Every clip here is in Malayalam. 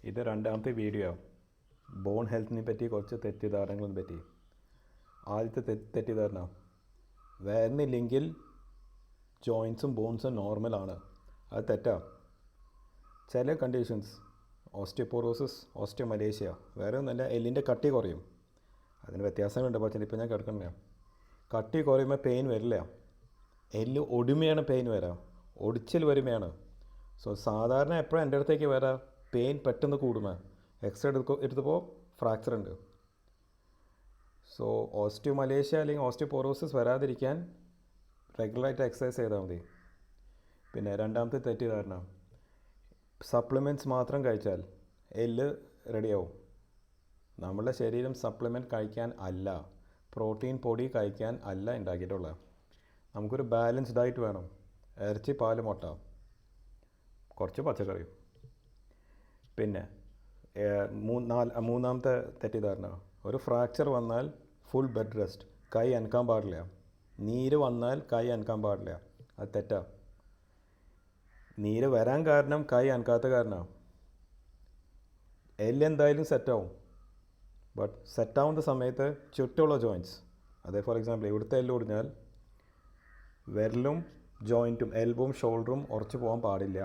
ഇത് രണ്ടാമത്തെ വീഡിയോ. ബോൺ ഹെൽത്തിനെ പറ്റി കുറച്ച് തെറ്റിദ്ധാരണകളെ പറ്റി. ആദ്യത്തെ തെറ്റിദ്ധാരണ, വേദനയില്ലെങ്കിൽ ജോയിൻസും ബോൺസും നോർമലാണ്. അത് തെറ്റാ. ചില കണ്ടീഷൻസ്, ഓസ്റ്റിയോപോറോസിസ്, ഓസ്റ്റിയോമലേഷ്യ, വേറെ ഒന്നല്ല, എല്ലിൻ്റെ കട്ടി കുറയും. അതിന് വ്യത്യാസങ്ങളുണ്ട്, പക്ഷേ ഇപ്പോൾ ഞാൻ കിടക്കണില്ല. കട്ടി കുറയുമ്പോൾ പെയിൻ വരില്ല. എല്ല് ഒടിമയാണ് പെയിൻ വരാം, ഒടിച്ചിൽ വരുമ്പോഴാണ്. സോ സാധാരണ എപ്പോഴും എൻ്റെ അടുത്തേക്ക് വരാം പെയിൻ പെട്ടെന്ന് കൂടുമേ, എക്സ്റേ എടുത്തപ്പോൾ ഫ്രാക്ചർ ഉണ്ട്. സോ ഓസ്റ്റിയോമലേഷ്യ അല്ലെങ്കിൽ ഓസ്റ്റിയോപോറോസിസ് വരാതിരിക്കാൻ റെഗുലറായിട്ട് എക്സസൈസ് ചെയ്താൽ മതി. പിന്നെ രണ്ടാമത്തെ തെറ്റിദ്ധാരണ, സപ്ലിമെൻറ്റ്സ് മാത്രം കഴിച്ചാൽ എല്ല് റെഡിയാവും. നമ്മളുടെ ശരീരം സപ്ലിമെൻറ്റ് കഴിക്കാൻ അല്ല, പ്രോട്ടീൻ പൊടി കഴിക്കാൻ അല്ല ഉണ്ടാക്കിയിട്ടുള്ളത്. നമുക്കൊരു ബാലൻസ്ഡ് ഡയറ്റ് വേണം. ഇറച്ചി, പാല്, മുട്ട, കുറച്ച് പച്ചക്കറി. പിന്നെ മൂന്നാമത്തെ തെറ്റിദ്ധാരണ, ഒരു ഫ്രാക്ചർ വന്നാൽ ഫുൾ ബെഡ് റെസ്റ്റ്, കൈ അനക്കാൻ പാടില്ല. നീര് വന്നാൽ കൈ അനക്കാൻ പാടില്ല. അത് തെറ്റാ. നീര് വരാൻ കാരണം കൈ അനക്കാത്ത കാരണമാണ്. എല്ലെന്തായാലും സെറ്റാവും. ബട്ട് സെറ്റാവുന്ന സമയത്ത് ചുറ്റുള്ള ജോയിൻറ്റ്സ്, അതേ ഫോർ എക്സാമ്പിൾ ഇവിടുത്തെ എല്ല് ഒടിഞ്ഞാൽ വിരലും ജോയിൻറ്റും എൽബും ഷോൾഡറും ഉറച്ചു പോകാൻ പാടില്ല.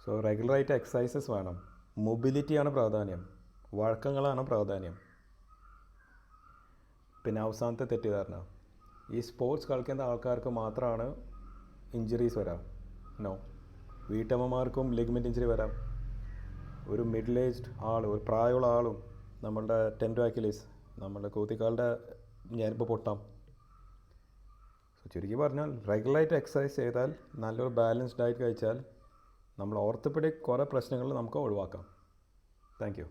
സോ റെഗുലറായിട്ട് എക്സസൈസസ് വേണം. മൊബിലിറ്റിയാണ് പ്രാധാന്യം, വഴക്കങ്ങളാണ് പ്രാധാന്യം. പിന്നെ അവസാനത്തെ തെറ്റിദ്ധാരണ, ഈ സ്പോർട്സ് കളിക്കുന്ന ആൾക്കാർക്ക് മാത്രമാണ് ഇഞ്ചുറീസ് വരാം. നോ, വീട്ടമ്മമാർക്കും ലിഗ്മെൻറ്റ് ഇഞ്ചുറി വരാം. ഒരു മിഡിൽ ഏജ്ഡ് ആൾ, ഒരു പ്രായമുള്ള ആളും നമ്മളുടെ ടെൻഡോ അക്യൂലിസ്, നമ്മളുടെ കൂത്തിക്കാലിൻ്റെ ഞരമ്പ് പൊട്ടാം. സോ ചുരുക്കി പറഞ്ഞാൽ റെഗുലറായിട്ട് എക്സസൈസ് ചെയ്താൽ, നല്ലൊരു ബാലൻസ്ഡ് ഡയറ്റ് കഴിച്ചാൽ നമ്മൾ ഓർത്തോപെഡിക് കുറേ പ്രശ്നങ്ങൾ നമുക്ക് ഒഴിവാക്കാം. Thank you.